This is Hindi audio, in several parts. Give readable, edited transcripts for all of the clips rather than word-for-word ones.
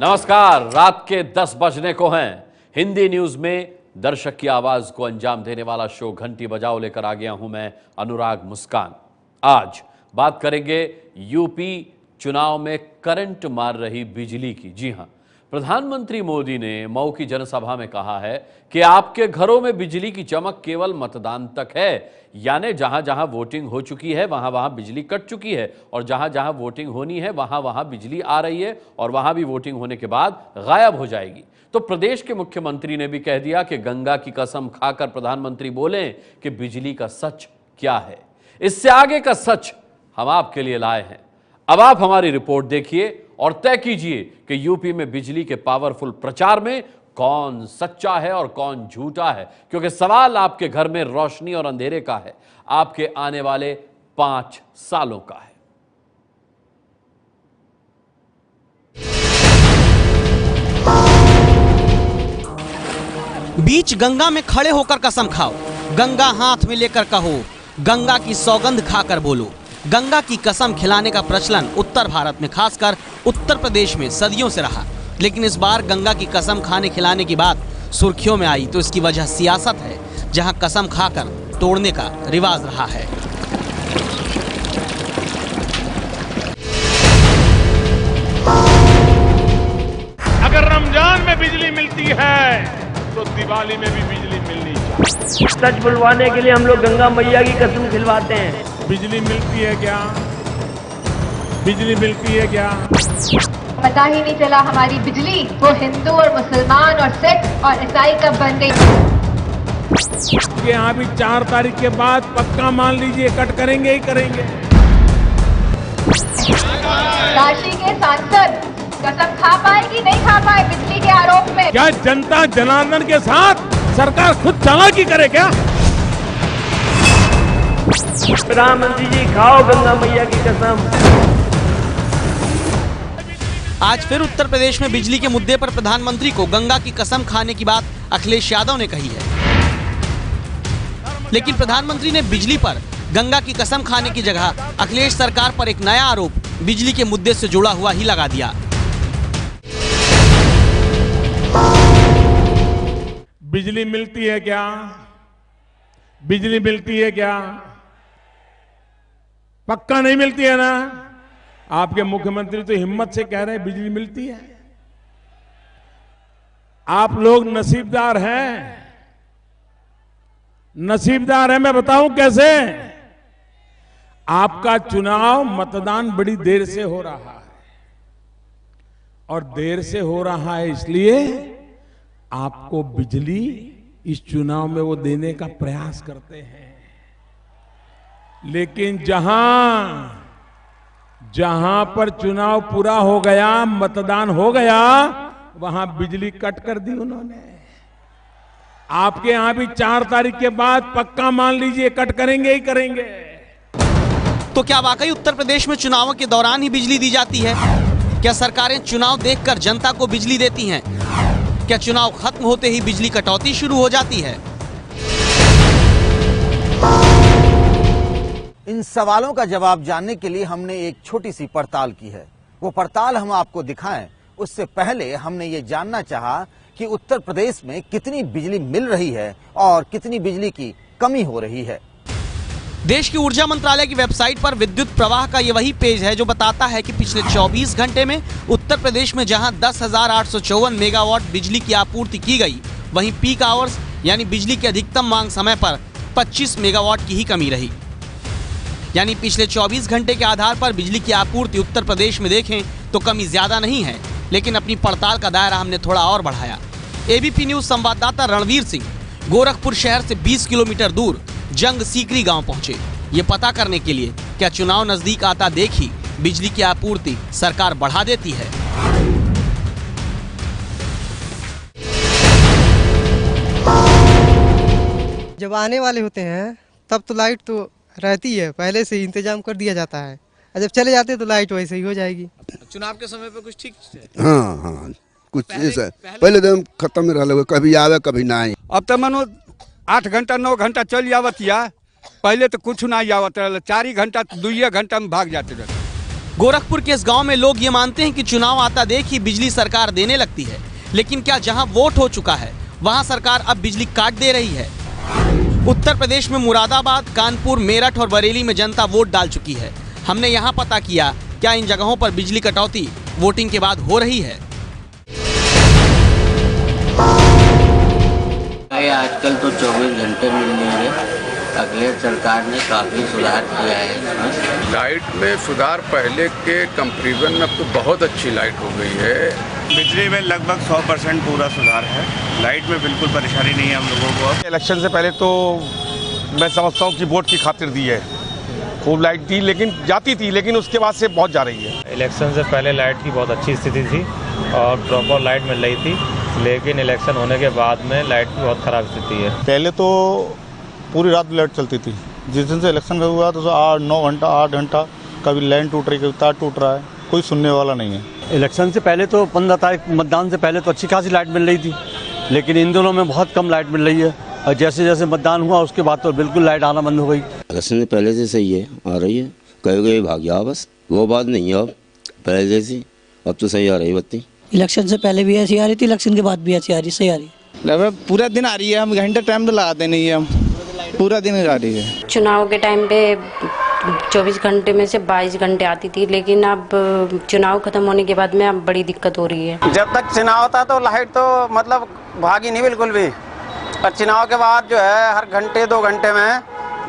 नमस्कार, रात के 10 बजने को हैं। हिंदी न्यूज में दर्शक की आवाज को अंजाम देने वाला शो घंटी बजाओ लेकर आ गया हूं मैं, अनुराग मुस्कान। आज बात करेंगे यूपी चुनाव में करंट मार रही बिजली की। जी हां, प्रधानमंत्री मोदी ने मऊ की जनसभा में कहा है कि आपके घरों में बिजली की चमक केवल मतदान तक है, यानी जहां जहां वोटिंग हो चुकी है वहां वहां बिजली कट चुकी है और जहां जहां वोटिंग होनी है वहां वहां बिजली आ रही है और वहां भी वोटिंग होने के बाद गायब हो जाएगी। तो प्रदेश के मुख्यमंत्री ने भी कह दिया कि गंगा की कसम खाकर प्रधानमंत्री बोले कि बिजली का सच क्या है। इससे आगे का सच हम आपके लिए लाए हैं। अब आप हमारी रिपोर्ट देखिए और तय कीजिए कि यूपी में बिजली के पावरफुल प्रचार में कौन सच्चा है और कौन झूठा है, क्योंकि सवाल आपके घर में रोशनी और अंधेरे का है, आपके आने वाले 5 सालों का है। बीच गंगा में खड़े होकर कसम खाओ, गंगा हाथ में लेकर कहो, गंगा की सौगंध खाकर बोलो। गंगा की कसम खिलाने का प्रचलन उत्तर भारत में, खासकर उत्तर प्रदेश में सदियों से रहा, लेकिन इस बार गंगा की कसम खाने खिलाने की बात सुर्खियों में आई तो इसकी वजह सियासत है, जहां कसम खाकर तोड़ने का रिवाज रहा है। अगर रमजान में बिजली मिलती है तो दिवाली में भी बिजली मिलनी चाहिए। सच बुलवाने के लिए हम लोग गंगा मैया की कसम खिलवाते हैं। बिजली मिलती है क्या? बिजली मिलती है क्या? पता ही नहीं चला हमारी बिजली वो हिंदू और मुसलमान और सिख और ईसाई कब बन गई। यहाँ भी 4 तारीख के बाद पक्का मान लीजिए कट करेंगे ही करेंगे। काशी के सांसद कसम खा पाए कि नहीं खा पाए बिजली के आरोप में? क्या जनता जनार्दन के साथ सरकार खुद चालाकी करे क्या? प्रधानमंत्री जी खाओ गंगा मैया की कसम। आज फिर उत्तर प्रदेश में बिजली के मुद्दे पर प्रधानमंत्री को गंगा की कसम खाने की बात अखिलेश यादव ने कही है, लेकिन प्रधानमंत्री ने बिजली पर गंगा की कसम खाने की जगह अखिलेश सरकार पर एक नया आरोप बिजली के मुद्दे से जुड़ा हुआ ही लगा दिया। बिजली मिलती है क्या? बिजली मिलती है क्या? पक्का नहीं मिलती है ना? आपके मुख्यमंत्री तो हिम्मत से कह रहे हैं बिजली मिलती है। आप लोग नसीबदार हैं, नसीबदार हैं। मैं बताऊं कैसे? आपका चुनाव मतदान बड़ी देर से हो रहा है और देर से हो रहा है इसलिए आपको बिजली इस चुनाव में वो देने का प्रयास करते हैं, लेकिन जहां पर चुनाव पूरा हो गया, मतदान हो गया, वहां बिजली कट कर दी उन्होंने। आपके यहां भी 4 तारीख के बाद पक्का मान लीजिए कट करेंगे ही करेंगे। तो क्या वाकई उत्तर प्रदेश में चुनावों के दौरान ही बिजली दी जाती है? क्या सरकारें चुनाव देखकर जनता को बिजली देती हैं? क्या चुनाव खत्म होते ही बिजली कटौती शुरू हो जाती है? इन सवालों का जवाब जानने के लिए हमने एक छोटी सी पड़ताल की है। वो पड़ताल हम आपको दिखाएं उससे पहले हमने ये जानना चाहा कि उत्तर प्रदेश में कितनी बिजली मिल रही है और कितनी बिजली की कमी हो रही है। देश की ऊर्जा मंत्रालय की वेबसाइट पर विद्युत प्रवाह का ये वही पेज है जो बताता है कि पिछले 24 घंटे में उत्तर प्रदेश में जहां 10,854 मेगावाट बिजली की आपूर्ति की गई, वहीं पीक आवर्स यानी बिजली की अधिकतम मांग समय पर 25 मेगावाट की ही कमी रही। यानी पिछले 24 घंटे के आधार पर बिजली की आपूर्ति उत्तर प्रदेश में देखें तो कमी ज्यादा नहीं है, लेकिन अपनी पड़ताल का दायरा हमने थोड़ा और बढ़ाया। एबीपी न्यूज संवाददाता रणवीर सिंह गोरखपुर शहर से 20 किलोमीटर दूर जंग सीकरी गांव पहुंचे, ये पता करने के लिए क्या चुनाव नजदीक आता देखी बिजली की आपूर्ति सरकार बढ़ा देती है। जब आने वाले होते हैं तब तो लाइट तो रहती है, पहले से ही इंतजाम कर दिया जाता है, और जब चले जाते हैं तो लाइट वैसे ही हो जाएगी। चुनाव के समय पे कुछ ठीक है? हाँ कुछ पहले तो खत्म में रहा, कभी आवे कभी ना आए। अब तो मानो 8 घंटा 9 घंटा चल जावत या पहले तो कुछ ना आवत रहा, 4 घंटा 2 घंटा में भाग जाते रहे। गोरखपुर के इस गांव में लोग ये मानते हैं कि चुनाव आता देख ही बिजली सरकार देने लगती है, लेकिन क्या जहां वोट हो चुका है वहां सरकार अब बिजली काट दे रही है? उत्तर प्रदेश में मुरादाबाद, कानपुर, मेरठ और बरेली में जनता वोट डाल चुकी है। हमने यहां पता किया क्या इन जगहों पर बिजली कटौती वोटिंग के बाद हो रही है। आजकल तो 24 घंटे मिल रही है। अगले सरकार ने काफी सुधार किया है इसमें। लाइट में सुधार पहले के कंपैरिजन में अब तो बहुत अच्छी लाइट हो गई है। बिजली में लगभग 100% पूरा सुधार है। लाइट में बिल्कुल परेशानी नहीं है हम लोगों को। इलेक्शन से पहले तो मैं समझता हूँ कि वोट की खातिर दी है, खूब लाइट थी लेकिन जाती थी, लेकिन उसके बाद से बहुत जा रही है। इलेक्शन से पहले लाइट की बहुत अच्छी स्थिति थी और प्रॉपर लाइट मिल रही थी, लेकिन इलेक्शन होने के बाद में लाइट की बहुत खराब स्थिति है। पहले तो पूरी रात लाइट चलती थी, जिस दिन से इलेक्शन हुआ तो 8-9 घंटा 8 घंटा कभी लाइन टूट रही, कभी तार टूट रहा है, कोई सुनने वाला नहीं है। इलेक्शन से पहले तो 15 तारीख मतदान से पहले तो अच्छी खासी लाइट मिल रही थी, लेकिन इन दिनों में बहुत कम लाइट मिल रही है और जैसे जैसे मतदान हुआ उसके बाद तो बिल्कुल लाइट आना बंद हो गई। इलेक्शन से पहले से सही है, आ रही है, कहीं भाग गया बस, वो बात नहीं है अब पहले जैसी, अब तो सही आ रही बत्ती। इलेक्शन से पहले भी ऐसी आ रही थी, इलेक्शन के बाद भी ऐसी आ रही, सही आ रही। लगभग पूरा दिन आ रही है, हम घंटे टाइम तो लगाते नहीं है, हम पूरा दिन आ रही है। चुनाव के टाइम पे 24 घंटे में से 22 घंटे आती थी, लेकिन अब चुनाव खत्म होने के बाद में अब बड़ी दिक्कत हो रही है। जब तक चुनाव होता तो लाइट तो मतलब भागी नहीं बिल्कुल भी, और चुनाव के बाद जो है हर घंटे 2 घंटे में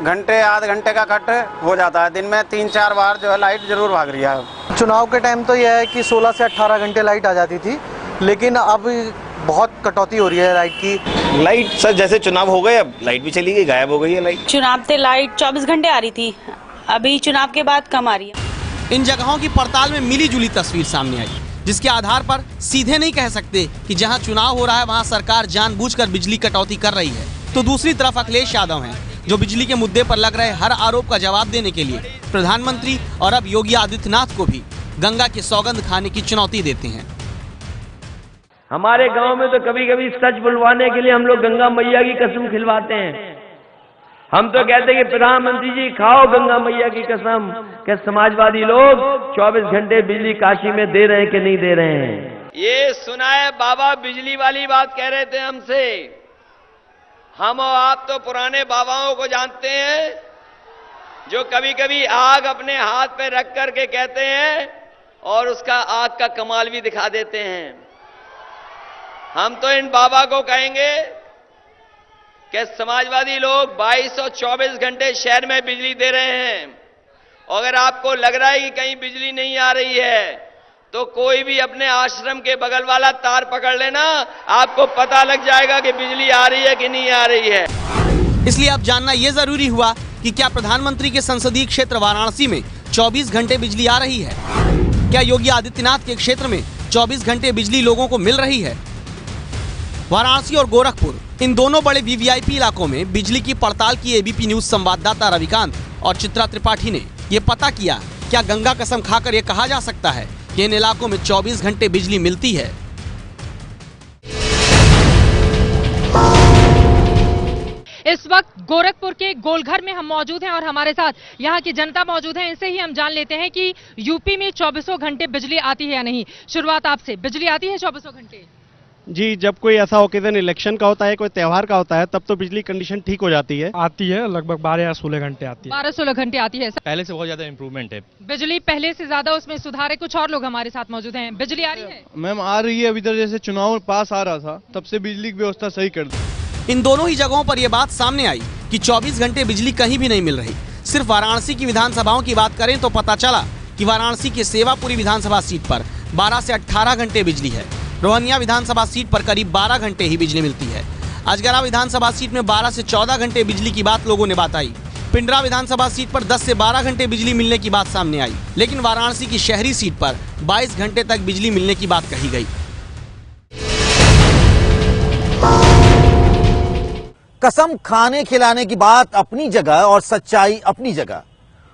घंटे आधे घंटे का कट हो जाता है। दिन में 3-4 बार जो है लाइट जरूर भाग रही है। चुनाव के टाइम तो यह है कि 16 से 18 घंटे लाइट आ जाती थी, लेकिन अब बहुत कटौती हो रही है लाइट की। लाइट सर जैसे चुनाव हो गए अब लाइट भी चली गई, गायब हो गई है लाइट। चुनाव से लाइट 24 घंटे आ रही थी, अभी चुनाव के बाद कम आ रही है। इन जगहों की पड़ताल में मिली जुली तस्वीर सामने आई, जिसके आधार पर सीधे नहीं कह सकते कि जहां चुनाव हो रहा है वहां सरकार जानबूझकर बिजली कटौती कर रही है। तो दूसरी तरफ अखिलेश यादव हैं, जो बिजली के मुद्दे पर लग रहे हर आरोप का जवाब देने के लिए प्रधानमंत्री और अब योगी आदित्यनाथ को भी गंगा की सौगंध खाने की चुनौती देते हैं। हमारे गांव में तो कभी कभी सच बुलवाने के लिए हम लोग गंगा मैया की कसम खिलवाते हैं। हम तो कहते हैं कि प्रधानमंत्री जी खाओ गंगा मैया की कसम, कि समाजवादी लोग 24 घंटे बिजली काशी में दे रहे हैं कि नहीं दे रहे हैं। ये सुना है बाबा बिजली वाली बात कह रहे थे हमसे। हम और आप तो पुराने बाबाओं को जानते हैं, जो कभी कभी आग अपने हाथ पे रख करके कहते हैं और उसका आग का कमाल भी दिखा देते हैं। हम तो इन बाबा को कहेंगे कि समाजवादी लोग 22 और 24 घंटे शहर में बिजली दे रहे हैं। अगर आपको लग रहा है कि कहीं बिजली नहीं आ रही है तो कोई भी अपने आश्रम के बगल वाला तार पकड़ लेना, आपको पता लग जाएगा कि बिजली आ रही है कि नहीं आ रही है। इसलिए अब जानना यह जरूरी हुआ कि क्या प्रधानमंत्री के संसदीय क्षेत्र वाराणसी में 24 घंटे बिजली आ रही है? क्या योगी आदित्यनाथ के क्षेत्र में 24 घंटे बिजली लोगों को मिल रही है? वाराणसी और गोरखपुर, इन दोनों बड़े वीवीआईपी इलाकों में बिजली की पड़ताल की एबीपी न्यूज संवाददाता रविकांत और चित्रा त्रिपाठी ने ये पता किया, क्या गंगा कसम खाकर ये कहा जा सकता है कि इन इलाकों में 24 घंटे बिजली मिलती है? इस वक्त गोरखपुर के गोलघर में हम मौजूद हैं और हमारे साथ यहाँ की जनता मौजूद है। इनसे ही हम जान लेते हैं कि यूपी में 24 घंटे बिजली आती है या नहीं। शुरुआत आपसे, बिजली आती है 24 घंटे? जी, जब कोई ऐसा ओकेजन इलेक्शन का होता है, कोई त्यौहार का होता है, तब तो बिजली कंडीशन ठीक हो जाती है। आती है, लगभग 12 या 16 घंटे आती है। 12-16 घंटे आती है। पहले से बहुत ज्यादा इम्प्रूवमेंट है बिजली, पहले से ज्यादा उसमें सुधार है। कुछ और लोग हमारे साथ मौजूद हैं। बिजली आ रही है? मैम आ रही है। अभी इधर जैसे चुनाव पास आ रहा था तब से बिजली की व्यवस्था सही कर दी। इन दोनों ही जगहों पर यह बात सामने आई कि 24 घंटे बिजली कहीं भी नहीं मिल रही। सिर्फ वाराणसी की विधानसभाओं की बात करें तो पता चला कि वाराणसी के सेवापुरी विधानसभा सीट पर 12 से 18 घंटे बिजली है। रोहनिया विधानसभा सीट पर करीब 12 घंटे ही बिजली मिलती है। अजगरा विधानसभा सीट में 12 से 14 घंटे बिजली की बात लोगों ने बताई। पिंडरा विधानसभा सीट पर 10 से 12 घंटे बिजली मिलने की बात सामने आई, लेकिन वाराणसी की शहरी सीट पर 22 घंटे तक बिजली मिलने की बात कही गई। कसम खाने खिलाने की बात अपनी जगह और सच्चाई अपनी जगह।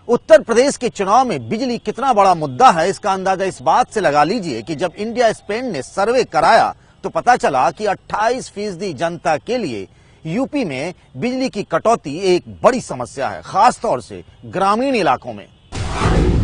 उत्तर प्रदेश के चुनाव में बिजली कितना बड़ा मुद्दा है, इसका अंदाजा इस बात से लगा लीजिए कि जब इंडिया स्पेन ने सर्वे कराया तो पता चला कि 28% जनता के लिए यूपी में बिजली की कटौती एक बड़ी समस्या है, खासतौर से ग्रामीण इलाकों में।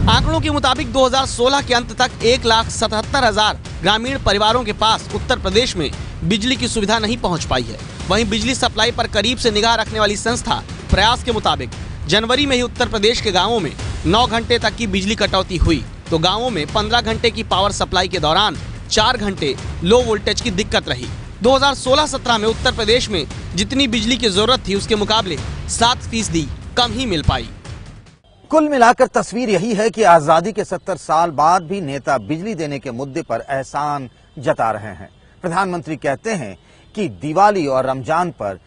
आंकड़ों के मुताबिक 2016 के अंत तक 1,77,000 ग्रामीण परिवारों के पास उत्तर प्रदेश में बिजली की सुविधा नहीं पहुंच पाई है। वहीं बिजली सप्लाई पर करीब से निगाह रखने वाली संस्था प्रयास के मुताबिक जनवरी में ही उत्तर प्रदेश के गांवों में 9 घंटे तक की बिजली कटौती हुई, तो गांवों में 15 घंटे की पावर सप्लाई के दौरान 4 घंटे लो वोल्टेज की दिक्कत रही। 2016-17 में उत्तर प्रदेश में जितनी बिजली की जरूरत थी उसके मुकाबले 7% कम ही मिल पाई। कुल मिलाकर तस्वीर यही है कि आजादी के 70 साल बाद भी नेता बिजली देने के मुद्दे पर एहसान जता रहे हैं। प्रधानमंत्री कहते हैं कि दिवाली और रमजान पर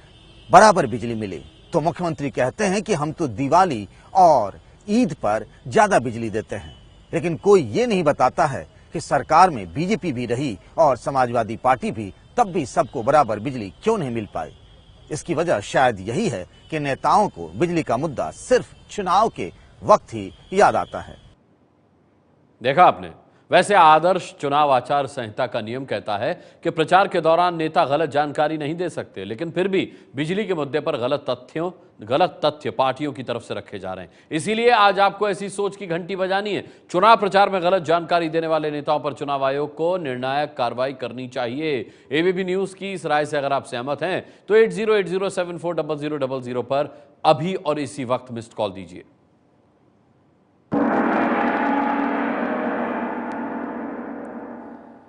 बराबर बिजली मिले, तो मुख्यमंत्री कहते हैं कि हम तो दिवाली और ईद पर ज्यादा बिजली देते हैं। लेकिन कोई ये नहीं बताता है कि सरकार में बीजेपी भी रही और समाजवादी पार्टी भी, तब भी सबको बराबर बिजली क्यों नहीं मिल पाई। इसकी वजह शायद यही है कि नेताओं को बिजली का मुद्दा सिर्फ चुनाव के वक्त ही याद आता है। देखा आपने, वैसे आदर्श चुनाव आचार संहिता का नियम कहता है कि प्रचार के दौरान नेता गलत जानकारी नहीं दे सकते, लेकिन फिर भी बिजली के मुद्दे पर गलत तथ्य पार्टियों की तरफ से रखे जा रहे हैं। इसीलिए आज आपको ऐसी सोच की घंटी बजानी है। चुनाव प्रचार में गलत जानकारी देने वाले नेताओं पर चुनाव आयोग को निर्णायक कार्रवाई करनी चाहिए। एबीपी न्यूज की इस राय से अगर आप सहमत हैं तो 8080740000 पर अभी और इसी वक्त मिस्ड कॉल दीजिए।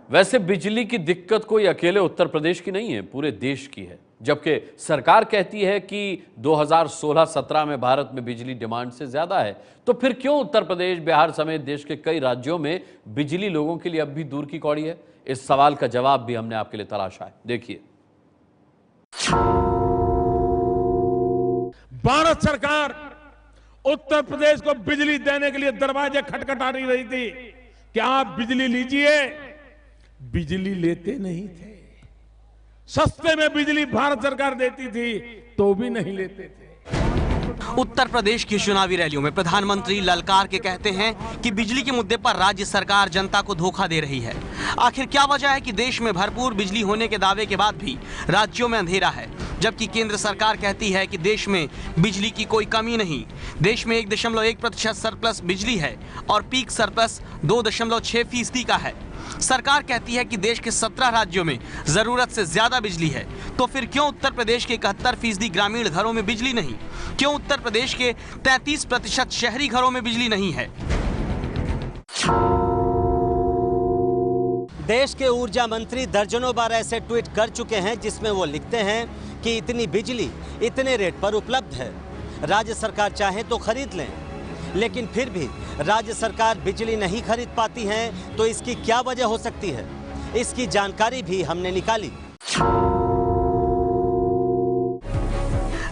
वैसे बिजली की दिक्कत कोई अकेले उत्तर प्रदेश की नहीं है, पूरे देश की है। जबकि सरकार कहती है कि 2016-17 में भारत में बिजली डिमांड से ज्यादा है, तो फिर क्यों उत्तर प्रदेश, बिहार समेत देश के कई राज्यों में बिजली लोगों के लिए अब भी दूर की कौड़ी है? इस सवाल का जवाब भी हमने आपके लिए तलाशा है, देखिए। भारत सरकार उत्तर प्रदेश को बिजली देने के लिए दरवाजे खटखटा रही थी कि आप बिजली लीजिए, बिजली लेते नहीं थे। सस्ते में बिजली भारत सरकार देती थी तो भी नहीं लेते थे। उत्तर प्रदेश की चुनावी रैलियों में प्रधानमंत्री ललकार के कहते हैं कि बिजली के मुद्दे पर राज्य सरकार जनता को धोखा दे रही है। आखिर क्या वजह है कि देश में भरपूर बिजली होने के दावे के बाद भी राज्यों में अंधेरा है, जबकि केंद्र सरकार कहती है कि देश में बिजली की कोई कमी नहीं। देश में 1.1% सरप्लस बिजली है और पीक सरप्लस 2.6% का है। सरकार कहती है कि देश के 17 राज्यों में जरूरत से ज्यादा बिजली है, तो फिर क्यों उत्तर प्रदेश के 71% ग्रामीण घरों में बिजली नहीं? क्यों उत्तर प्रदेश के 33% शहरी घरों में बिजली नहीं है? देश के ऊर्जा मंत्री दर्जनों बार ऐसे ट्वीट कर चुके हैं जिसमें वो लिखते हैं कि इतनी बिजली इतने रेट पर उपलब्ध है, राज्य सरकार चाहे तो खरीद लें। लेकिन फिर भी राज्य सरकार बिजली नहीं खरीद पाती है, तो इसकी क्या वजह हो सकती है? इसकी जानकारी भी हमने निकाली।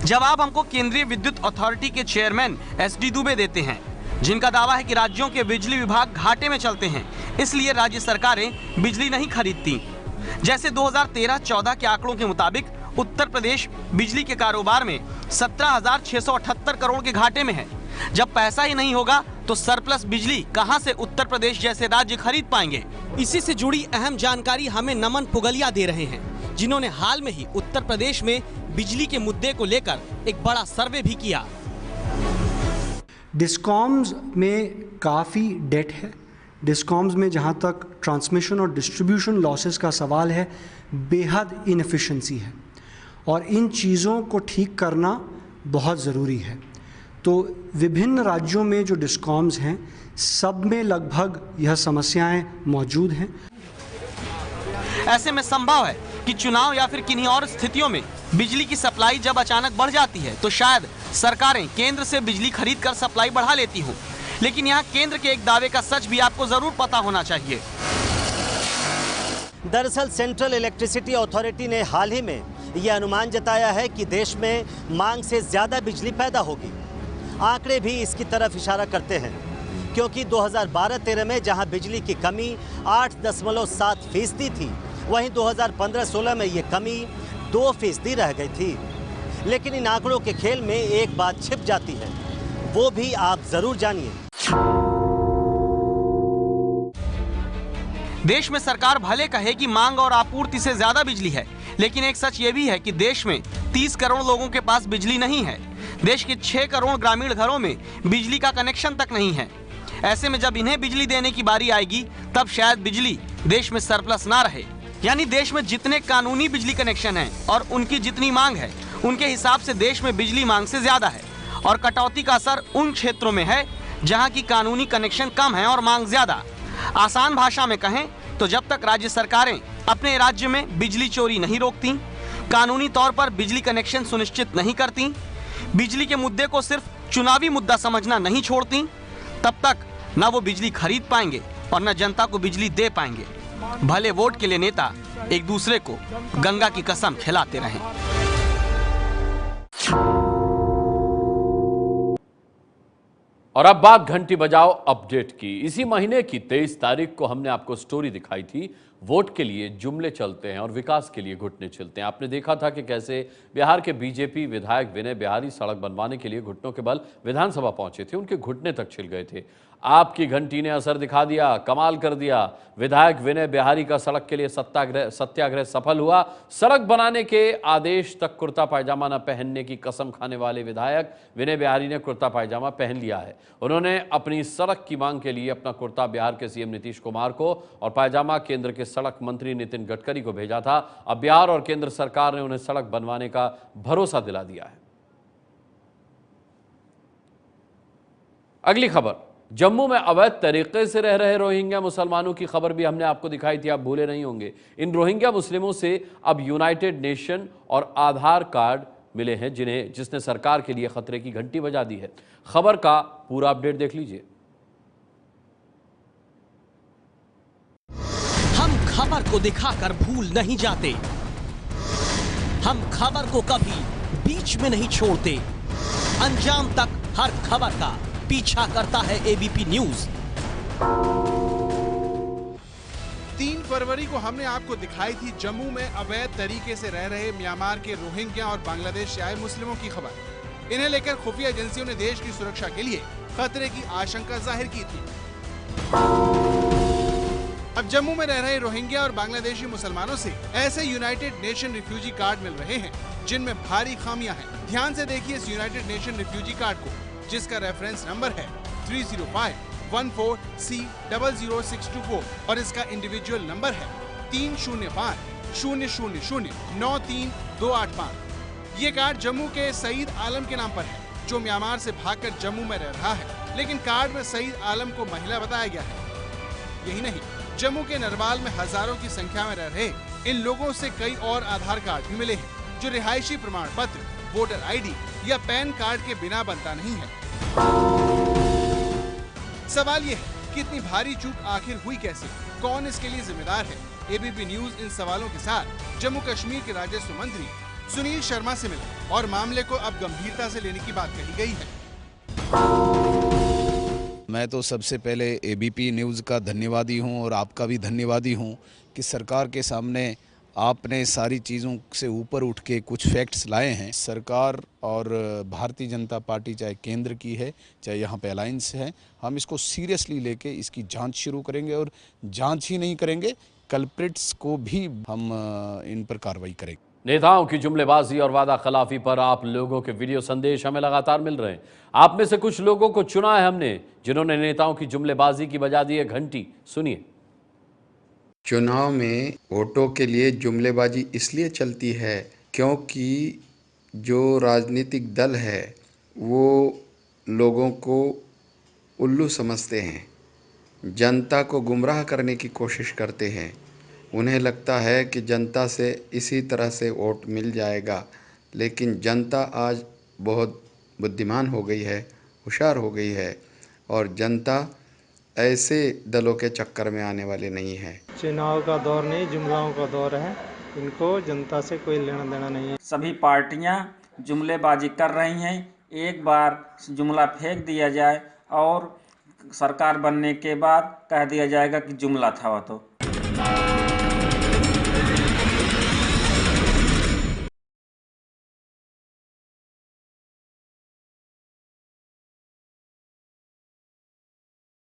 जवाब हमको केंद्रीय विद्युत अथॉरिटी के चेयरमैन SD दुबे देते हैं, जिनका दावा है कि राज्यों के बिजली विभाग घाटे में चलते हैं, इसलिए राज्य सरकारें बिजली नहीं खरीदती। जैसे 2013-14 के आंकड़ों के मुताबिक उत्तर प्रदेश बिजली के कारोबार में 17,678 करोड़ के घाटे में है। जब पैसा ही नहीं होगा तो सरप्लस बिजली कहां से उत्तर प्रदेश जैसे राज्य खरीद पाएंगे? इसी से जुड़ी अहम जानकारी हमें नमन पुगलिया दे रहे हैं, जिन्होंने हाल में ही उत्तर प्रदेश में बिजली के मुद्दे को लेकर एक बड़ा सर्वे भी किया। डिस्कॉम्स में काफ़ी डेट है। डिस्कॉम्स में जहां तक ट्रांसमिशन और डिस्ट्रीब्यूशन लॉसेस का सवाल है, बेहद इनएफिशिएंसी है और इन चीज़ों को ठीक करना बहुत ज़रूरी है। तो विभिन्न राज्यों में जो डिस्कॉम्स हैं, सब में लगभग यह समस्याएं मौजूद हैं। ऐसे में संभव है कि चुनाव या फिर किन्हीं और स्थितियों में बिजली की सप्लाई जब अचानक बढ़ जाती है तो शायद सरकारें केंद्र से बिजली खरीद कर सप्लाई बढ़ा लेती हों। लेकिन यहाँ केंद्र के एक दावे का सच भी आपको जरूर पता होना चाहिए। दरअसल सेंट्रल इलेक्ट्रिसिटी अथॉरिटी ने हाल ही में यह अनुमान जताया है कि देश में मांग से ज़्यादा बिजली पैदा होगी। आंकड़े भी इसकी तरफ इशारा करते हैं, क्योंकि 2012-13 में जहां बिजली की कमी 8.7% थी, वहीं 2015-16 में ये कमी 2% रह गई थी। लेकिन इन आंकड़ों के खेल में एक बात छिप जाती है, वो भी आप जरूर जानिए। देश में सरकार भले कहे कि मांग और आपूर्ति से ज्यादा बिजली है, लेकिन एक सच ये भी है कि देश में 30 करोड़ लोगों के पास बिजली नहीं है। देश के 6 करोड़ ग्रामीण घरों में बिजली का कनेक्शन तक नहीं है। ऐसे में जब इन्हें बिजली देने की बारी आएगी तब शायद बिजली देश में सरप्लस ना रहे। यानी देश में जितने कानूनी बिजली कनेक्शन हैं और उनकी जितनी मांग है, उनके हिसाब से देश में बिजली मांग से ज्यादा है। और कटौती का असर उन क्षेत्रों में है जहां की कानूनी कनेक्शन कम है और मांग ज्यादा। आसान भाषा में कहें तो जब तक राज्य सरकारें अपने राज्य में बिजली चोरी नहीं रोकती, कानूनी तौर पर बिजली कनेक्शन सुनिश्चित नहीं करती, बिजली के मुद्दे को सिर्फ चुनावी मुद्दा समझना नहीं छोड़ती, तब तक न वो बिजली खरीद पाएंगे और न जनता को बिजली दे पाएंगे। भले वोट के लिए नेता एक दूसरे को गंगा की कसम खिलाते रहें। और अब बात घंटी बजाओ अपडेट की। इसी महीने की 23 तारीख को हमने आपको स्टोरी दिखाई थी, वोट के लिए जुमले चलते हैं और विकास के लिए घुटने चलते हैं। आपने देखा था कि कैसे बिहार के बीजेपी विधायक विनय बिहारी सड़क बनवाने के लिए घुटनों के बल विधानसभा पहुंचे थे, उनके घुटने तक छिल गए थे। आपकी घंटी ने असर दिखा दिया, कमाल कर दिया। विधायक विनय बिहारी का सड़क के लिए सत्याग्रह सफल हुआ। सड़क बनाने के आदेश तक कुर्ता पायजामा न पहनने की कसम खाने वाले विधायक विनय बिहारी ने कुर्ता पायजामा पहन लिया है। उन्होंने अपनी सड़क की मांग के लिए अपना कुर्ता बिहार के सीएम नीतीश कुमार को और पायजामा केंद्र के सड़क मंत्री नितिन गडकरी को भेजा था। अब बिहार और केंद्र सरकार ने उन्हें सड़क बनवाने का भरोसा दिला दिया है। अगली खबर, जम्मू में अवैध तरीके से रह रहे रोहिंग्या मुसलमानों की खबर भी हमने आपको दिखाई थी, आप भूले नहीं होंगे। इन रोहिंग्या मुस्लिमों से अब यूनाइटेड नेशन और आधार कार्ड मिले हैं, जिसने सरकार के लिए खतरे की घंटी बजा दी है। खबर का पूरा अपडेट देख लीजिए। हम खबर को दिखाकर भूल नहीं जाते, हम खबर को कभी बीच में नहीं छोड़ते, अंजाम तक हर खबर का पीछा करता है एबीपी न्यूज। 3 फरवरी को हमने आपको दिखाई थी जम्मू में अवैध तरीके से रह रहे म्यांमार के रोहिंग्या और बांग्लादेश से आए मुस्लिमों की खबर। इन्हें लेकर खुफिया एजेंसियों ने देश की सुरक्षा के लिए खतरे की आशंका जाहिर की थी। अब जम्मू में रह रहे रोहिंग्या और बांग्लादेशी मुसलमानों से ऐसे यूनाइटेड नेशन रिफ्यूजी कार्ड मिल रहे हैं जिनमें भारी खामियां हैं। ध्यान से देखिए इस यूनाइटेड नेशन रिफ्यूजी कार्ड को, जिसका रेफरेंस नंबर है 30514C00624 और इसका इंडिविजुअल नंबर है 30500093285। ये कार्ड जम्मू के सईद आलम के नाम पर है, जो म्यांमार से भागकर जम्मू में रह रहा है, लेकिन कार्ड में सईद आलम को महिला बताया गया है। यही नहीं, जम्मू के नरवाल में हजारों की संख्या में रह रहे इन लोगों से कई और आधार कार्ड भी मिले हैं, जो रिहायशी प्रमाण पत्र, वोटर आईडी या पैन कार्ड के बिना बनता नहीं है। सवाल ये है कि इतनी भारी चूक आखिर हुई कैसे, कौन इसके लिए जिम्मेदार है? एबीपी न्यूज इन सवालों के साथ जम्मू कश्मीर के राजस्व मंत्री सुनील शर्मा से मिला और मामले को अब गंभीरता से लेने की बात कही गई है। मैं तो सबसे पहले एबीपी न्यूज़ का धन्यवादी हूं और आपका भी धन्यवादी हूं कि सरकार के सामने आपने सारी चीज़ों से ऊपर उठ के कुछ फैक्ट्स लाए हैं। सरकार और भारतीय जनता पार्टी चाहे केंद्र की है चाहे यहाँ पे अलायंस है, हम इसको सीरियसली लेके इसकी जांच शुरू करेंगे और जांच ही नहीं करेंगे, कल्प्रिट्स को भी हम इन पर कार्रवाई करेंगे। नेताओं की जुमलेबाजी और वादा खिलाफी पर आप लोगों के वीडियो संदेश हमें लगातार मिल रहे हैं। आप में से कुछ लोगों को चुना है हमने, जिन्होंने नेताओं की जुमलेबाजी की बजा दी है घंटी। सुनिए। चुनाव में वोटों के लिए जुमलेबाजी इसलिए चलती है क्योंकि जो राजनीतिक दल है वो लोगों को उल्लू समझते हैं, जनता को गुमराह करने की कोशिश करते हैं। उन्हें लगता है कि जनता से इसी तरह से वोट मिल जाएगा, लेकिन जनता आज बहुत बुद्धिमान हो गई है, होशियार हो गई है और जनता ऐसे दलों के चक्कर में आने वाले नहीं है। चुनाव का दौर नहीं, जुमलाओं का दौर है। इनको जनता से कोई लेना देना नहीं है। सभी पार्टियां जुमलेबाजी कर रही हैं। एक बार जुमला फेंक दिया जाए और सरकार बनने के बाद कह दिया जाएगा कि जुमला था वह तो।